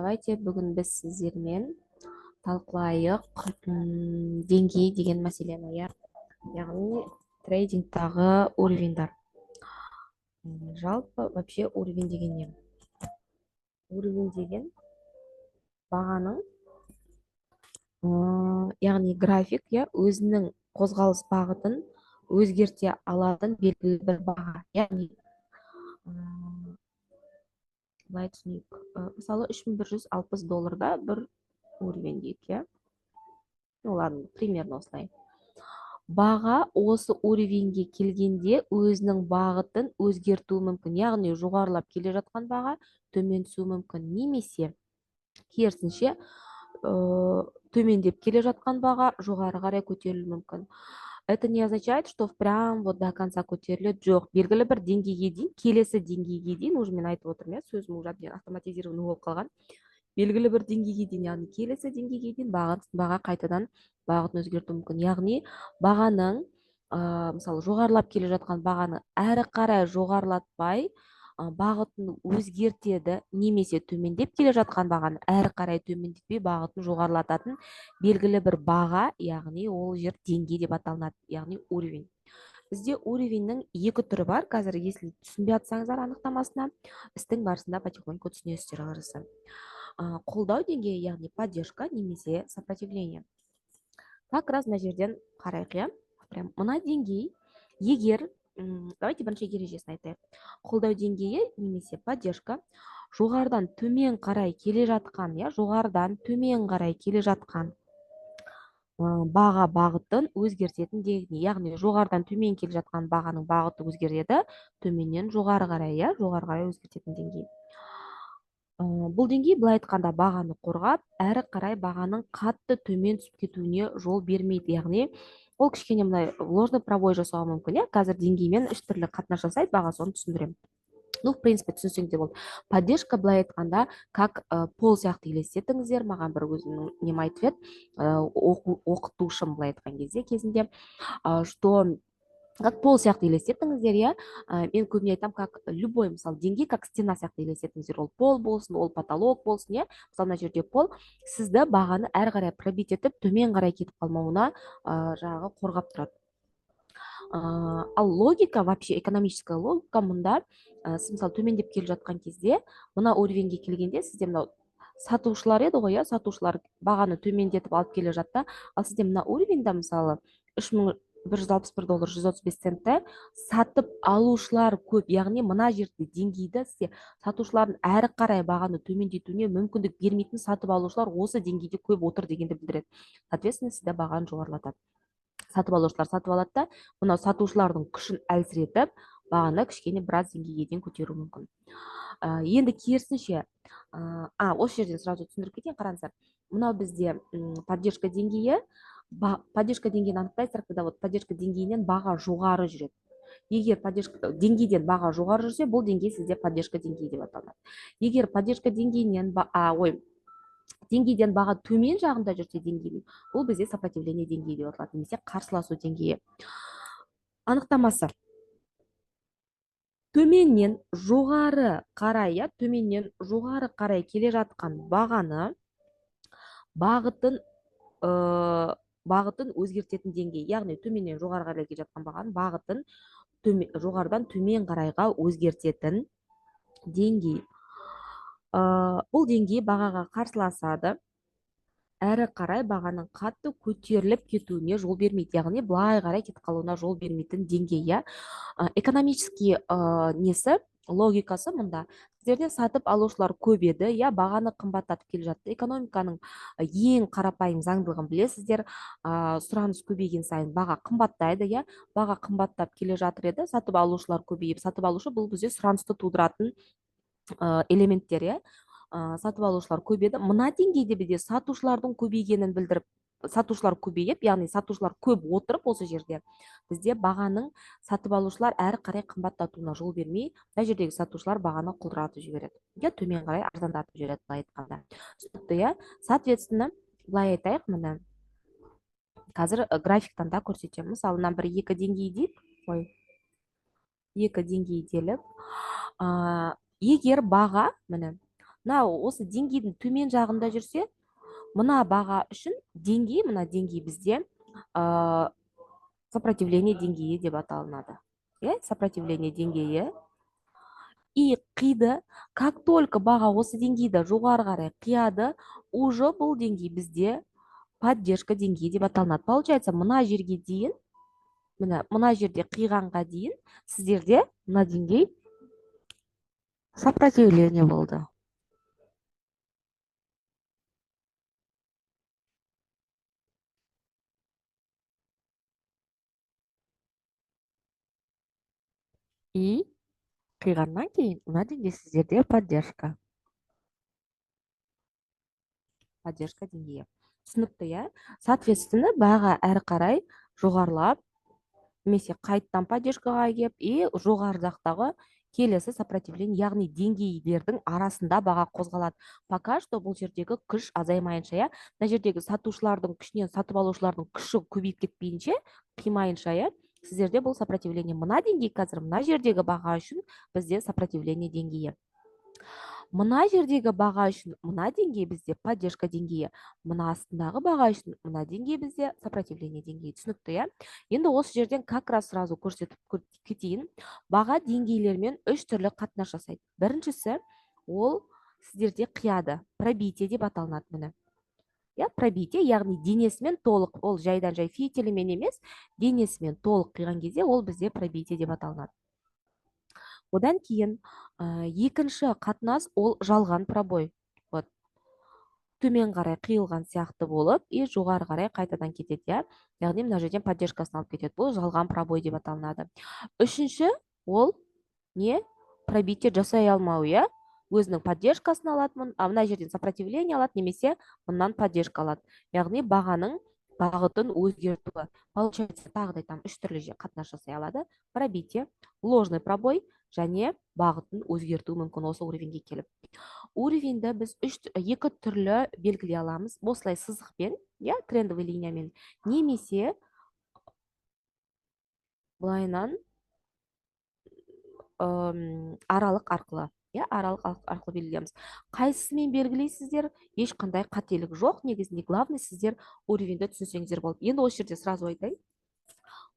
Давайте бүгін біз сіздермен талқылайық деңгей деген мәселені, яғни трейдингтағы уровеньдар. Жалпы вообще уровень деген не? Уровень деген бағаның, яғни график, өзінің қозғалыс бағытын өзгерте алатын белгілі бір баға. Яғни былай түсінейік, мысалы $3160 бір уровень дейік, ладно, примерно осылай. Баға осы уровеньге келгенде өзінің бағытын өзгертуі мүмкін, яғни жоғарылап келе жатқан баға төмен түсуі мүмкін, немесе керісінше төмендеп келе жатқан баға жоғары қарай көтерілуі мүмкін. Это не означает, что прям вот до конца көтеріледі, жоқ, белгілі бір деңгейге дейін, келесі деңгейге дейін, уже мен айтып отырмын, сөзім уже автоматизированный болып қалған, белгілі бір деңгейге дейін, яғни келесі деңгейге дейін баға қайтадан бағытын өзгертуі мүмкін. Яғни бағаның мысалы жоғарылап келе жатқан бағаны әрі қарай жоғарылатпай бағытын өзгертеді, немесе төмендеп келе жатқан бағаны әрі қарай төмендетпей бағытын жоғарылататын белгілі бір баға, яғни ол жер деңгей деп аталынады, яғни уровень. Бізде уровеньнің екі түрі бар. Қазір, если түсінбей жатсаңыздар анықтамасына, істің барысында потихоньку түсінесіздер қараса. Қолдау деңгейі, яғни поддержка немесе сопротивление. Как раз мына жерден қарайық, прям мына деңгей, егер давайте бірінші ережесін айтайық. Қолдау деңгейі немесе поддержка жоғарыдан төмен қарай келе жатқан, жоғарыдан төмен қарай келе жатқан баға бағытын өзгертетін деңгей, яғни жоғарыдан төмен келе жатқан бағаның бағыты өзгереді, төменнен жоғары қарай өзгертетін деңгей. Бұл деңгей былай айтқанда бағаны қорғап, әрі қарай бағаның қатты төмен түсіп кетуіне жол бермейді, яғни ол кішкене мынай ложный пробой жасауы мүмкін, қазір деңгеймен үш түрлі қатынас жасайды, баға соны түсіндіремін. Ну, в принципе, түсінсең де болды. Поддержка былай айтқанда, как пол сияқты елестетіңіздер, маған бір өзімнің нем айтып еді, оқытушым былай айтқан кезінде, что как пол сияқты елестетіңіздер, мен көбіне айтам, как любой, мысалы, деңгей, как стена сияқты елестетіңіздер, ол пол болсын, ол потолок болсын, мысалы, мына жерде пол сізді бағаны әрі қарай пробить етіп, төмен қарай кетіп қалмауына жаңағы қорғап тұрады. Ал логика, вообще экономическая логика мұнда, сіз мысалы төмендеп келе жатқан кезде, мына уровеньге келгенде сізде мынау сатушылар еді ғой, сатушылар бағаны төмендетіп алып келе жатты, ал сізде мына уровеньда мысалы $3161 135 центті сатып алушылар көп, яғни мына жерде деңгейді сізде сатушылардың әрі қарай бағаны төмендетуіне мүмкіндік бермейтін сатып алушылар осы деңгейде көп отыр дегенді білдіреді. Соответственно, сізде бағаны жоғарылатады. Сатып алушылар сатып алады да, мынау сатушылардың күшін әлсіретіп, бағаны кішкене біраз деңгейге дейін көтеруі мүмкін. Енді керісінше, осы жерден сразу түсіндіріп кетейін, қараңыздар. Мынау бізде поддержка деңгейі, поддержка деңгейін анықтайсыздар, когда вот поддержка деңгейінен баға жоғары жүреді. Егер поддержка деңгейден баға жоғары жүрсе, бұл деңгей сізде поддержка деңгейі деп аталады. Егер поддержка деңгейінен деңгейден баға төмен жағында жүрсе деңгейдің, бұл бізде сопротивление деңгейі деп аталады, немесе қарсыласу деңгейі. Анықтамасы: төменнен жоғары қарай келе жатқан бағаны бағытын өзгертетін деңгей, яғни төменнен жоғары қарай келе жатқан бағаны бағытын жоғарыдан төмен қарайға өзгертетін деңгей. Бұл деңгей бағаға қарсыласады, әрі қарай бағаның қатты көтеріліп кетуіне жол бермейді, яғни былай қарай кетіп қалуына жол бермейтін деңгей. Экономический несі, логикасы мұнда: сіздерде сатып алушылар көп еді, бағаны қымбаттатып келе жатты. Экономиканың ең қарапайым заңдылығын білесіздер, сұраныс көбейген сайын баға қымбаттайды, баға қымбаттап келе жатыр еді, сатып алушылар көбейіп, сатып алушы бұл бізде сұранысты тудыратын элементтер, сатып алушылар көбейді. Мына деңгейде бізде сатушылардың көбейгенін білдіріп, сатушылар көбейіп, яғни сатушылар көп отырып, осы жерде бізде бағаның сатып алушылар әрі қарай қымбаттатуына жол бермей, мына жердегі сатушылар бағаны құлдыратып жібереді, төмен қарай арзандатып жібереді, былай айтқанда. Түсінікті, соответственно, былай айтайық, міне қазір графиктан да көрсетемін. Мысалы, мына бір екі деңгей дейік, екі деңгей делік. Егер баға, міне мына осы деңгейдің төмен жағында жүрсе, мына баға үшін деңгей, мына деңгей бізде сопротивление деңгейі деп аталынады. Сопротивление деңгейі. И қиды, как только баға осы деңгейді жоғары қарай қияды, уже бұл деңгей бізде поддержка деңгейі деп аталынады. Получается, мына жерге дейін, мына жерде қиғанға дейін сіздерде мына деңгей сопротивление болды. И қиғаннан кейін мына деңгей сіздерде поддержка деңгейі. Түсінікті, иә? Соответственно, баға әрі қарай жоғарылап, немесе қайттан поддержкаға келіп, и жоғары жақтағы келесі сопротивление, яғни деңгейлердің арасында баға қозғалады. Пока что бұл жердегі күш азаймайынша, иә? Мына жердегі сатушылардың күшінен сатып алушылардың күші көбейіп кетпейінше, қимайынша, иә? Сіздерде бұл сопротивление. Мына деңгей қазір мына жердегі баға үшін бізде сопротивление деңгейі. Мына жердегі баға үшін мына деңгей бізде поддержка деңгейі, мына астындағы баға үшін мына деңгей бізде сопротивление деңгейі. Түсінікті, иә? Енді осы жерден как раз сразу көрсетіп кетейін. Баға деңгейлермен үш түрлі қатынас жасайды. Біріншісі, ол сіздерде қияды, пробитие деп аталынады міне. Пробитие, яғни денесімен толық, ол жайдан жай фитилімен емес, денесімен толық қиған кезде ол бізде пробитие деп аталынады. Одан кейін екінші қатынас, ол жалған пробой. Вот. Төмен қарай қиылған сияқты болып, и жоғары қарай қайтадан кетеді. Яғни мына жерден поддержкасын алып кетеді. Бұл жалған пробой деп аталынады. Үшінші, ол не? Пробитие жасай алмау, иә? Өзінің поддержкасын алады, мына жерден сопротивление алады, немесе мындан поддержка алады. Яғни бағаның бағытын өзгертуі. Получается, тағыдай там үш түрлі қатынас жасай алады. Пробитие, ложный пробой және бағытын өзгертуі мүмкін осы уровеньге келіп. Уровеньді біз екі түрлі белгілей аламыз. Осылай сызықпен, трендовый линиямен, немесе былайынан аралық арқылы. Аралық арқылы белгілейміз. Қайсысымен белгілейсіздер? Ешқандай қателік жоқ. Негізінде главный сіздер уровеньді түсінсеңіздер болды. Енді осы жерде сразу айтайын.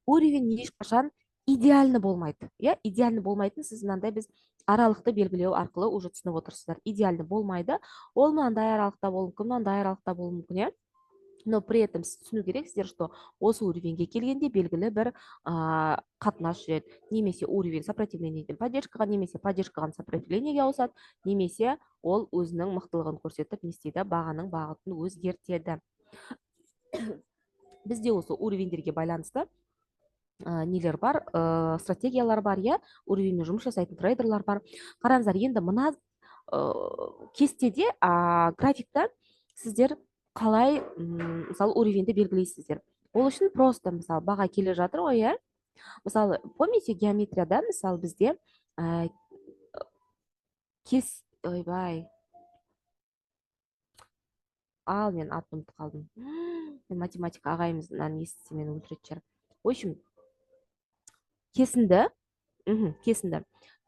Уровень ешқашан идеальны болмайды. Идеальны болмайтын, сіз мынандай біз аралықты белгілеу арқылы уже түсініп отырсыздар. Идеальны болмайды. Ол мынандай аралықта болуы мүмкін, мынандай аралықта болуы мүмкін, но при этом түсіну керексіздер, что осы уровеньге келгенде белгілі бір қатынас жүреді. Немесе уровень сопротивлениеден поддержкаға, немесе поддержкадан сопротивлениеге ауысады, немесе ол өзінің мықтылығын көрсетіп, не істейді, бағаның бағытын өзгертеді. Бізде осы уровеньдерге байланысты нелер бар, стратегиялар бар, уровеньмен жұмыс жасайтын трейдерлар бар. Қараңыздар, енді мына кестеде, графикта сіздер қалай, мысалы, уровеньді белгілейсіздер. Ол үшін просто, мысалы, баға келе жатыр ғой, мысалы, помните, геометрияда, мысалы, бізде ойбай, ал мен атын ұмытып қалдым. Математика ағайымыздан естісе мені өлтіретін шығар. В общем,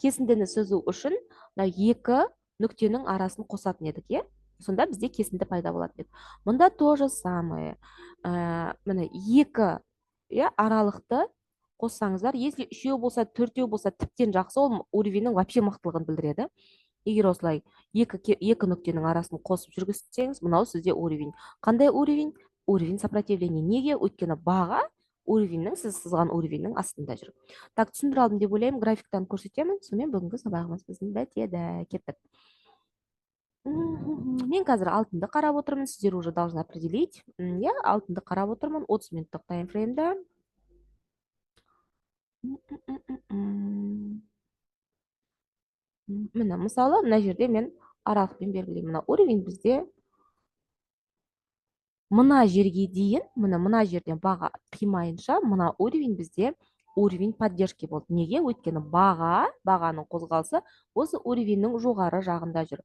кесіндіні сызу үшін екі нүктенің арасын қосатын едік, сонда бізде кесінді пайда болады. Мұнда то же самое. Міне екі аралықты қоссаңыздар, если үшеу болса, төртеу болса, тіптен жақсы, ол уровеньнің вообще мықтылығын білдіреді. Егер осылай екі нүктенің арасын қосып жүргізсеңіз, мынау сізде уровень. Қандай уровень? Уровень сопротивления. Неге? Өйткені баға уровеньнің, сіз сызған уровеньнің астында жүр. Так, түсіндіре алдым деп ойлаймын, графиктан көрсетемін, сонымен бүгінгі сабағымыз біздің бітеді. Кеттік. Мен қазір алтынды қарап отырмын, сіздер уже должны определить. Алтынды қарап отырмын, 30 минуттық таймфреймда. Міне, мысалы, мына жерде мен аралықпен белгілеймін. Мына уровень бізде мына жерге дейін, мына жерден баға қимайынша, мына уровень бізде уровень поддержки болды. Неге? Өйткені бағаның қозғалысы осы уровеньнің жоғары жағында жүр.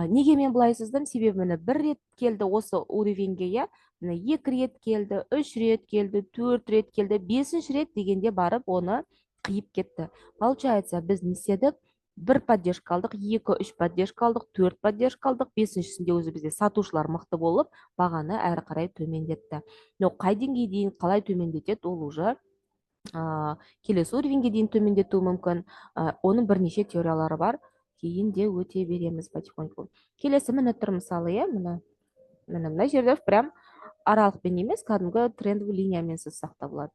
Неге мен бұлай сыздым? Себебі мені бір рет келді осы уровеньге, екі рет келді, үш рет келді, төрт рет келді, бесінші рет дегенде барып оны қиып кетті. Получается, біз не істедік? бір поддержка алдық, 2-3 поддержка алдық, 4 поддержка алдық, 5-шісінде өзі бізде сатушылар мықты болып, бағаны әрі қарай төмендетті. Но қай деңгейге дейін қалай төмендетеді, ол уже келесі уровеньге дейін төмендетуі мүмкін. Оның бірнеше теориялары бар. Кейін де өте береміз потихоньку. Келесі міне тұр мысалы, иә, мына жерде прям аралықпен емес, кәдімгі трендовый линиямен сызсақ та болады.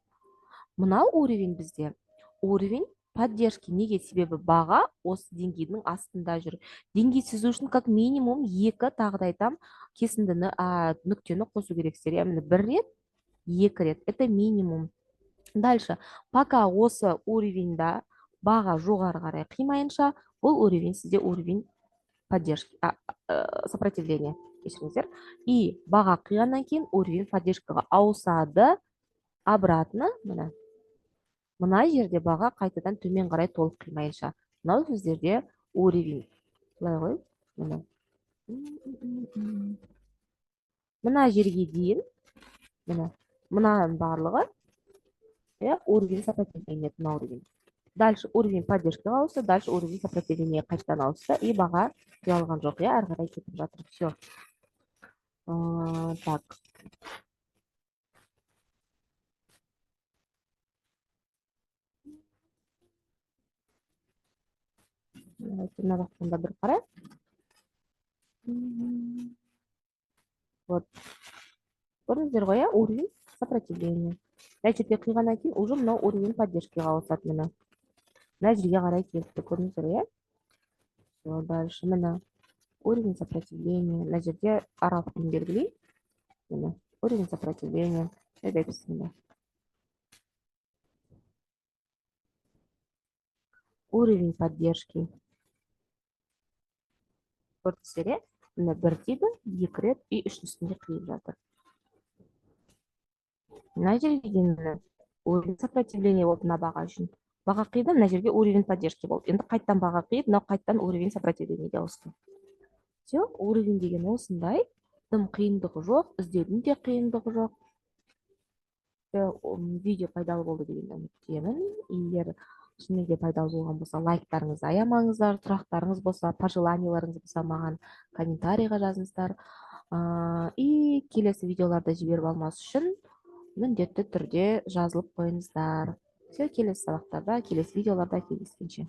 Мынау уровень бізде уровень поддержки. Неге? Себебі баға осы деңгейдің астында жүр. Деңгей сызу үшін как минимум 2, тағы да айтам, кесіндіні нүктені қосу керексіздер. Яғни 1 рет, 2 рет. Это минимум. Дальше, пока осы уровеньда баға жоғары қарай қимайынша, бұл уровень сізде уровень поддержки, сопротивления, кешіріңіздер. И баға қиғаннан кейін уровень поддержкаға ауысады, обратно, мына жерде баға қайтадан төмен қарай толық қимайынша. Мынау сіздерде уровень. Былай ғой, мына жерге дейін, мынаның барлығы уровень сопротивления на уровень. Дальше уровень поддержки ауысты, дальше уровень сопротивления қайтадан ауысты, и баға қиялған жоқ, әрі қарай кетіп жатыр. Все. Так. Мына жақтан да бір қарайық. Вот. Көрдіңіздер ғой, уровень сопротивления. Мына жерге қиғаннан кейін уже мынау уровень поддержкиға ауысады. Мына жерге қарай келіпті, көрдіңіздер ғой. Все, дальше мына уровень сопротивления. Мына жерде аралықпен белгілеймін. Уровень сопротивления. Уровень поддержки. Көрдіңіздер, мына 1 тиді, 2 рет и 3-сінде қиып жатыр. Мына жерге уровень сопротивления болып мына баға үшін. Баға қиды, мына жерге уровень поддержки болды. Енді қайттан баға қиып, мынау қайттан уровень сопротивлениеге ауысты. Все, уровень деген осындай. Тым қиындығы жоқ, іздеудің де қиындығы жоқ. Видео пайдалы болды деген үміттемін. Егер шынымен пайдалы болған болса, лайктарыңызды аямаңыздар, сұрақтарыңыз болса, пожеланияларыңыз болса, маған комментарийға жазыңыздар. И келесі видеоларды жіберіп алмас үшін міндетті түрде жазылып қойыңыздар. Все, келесі сабақтарда, келесі видеоларда кездескенше.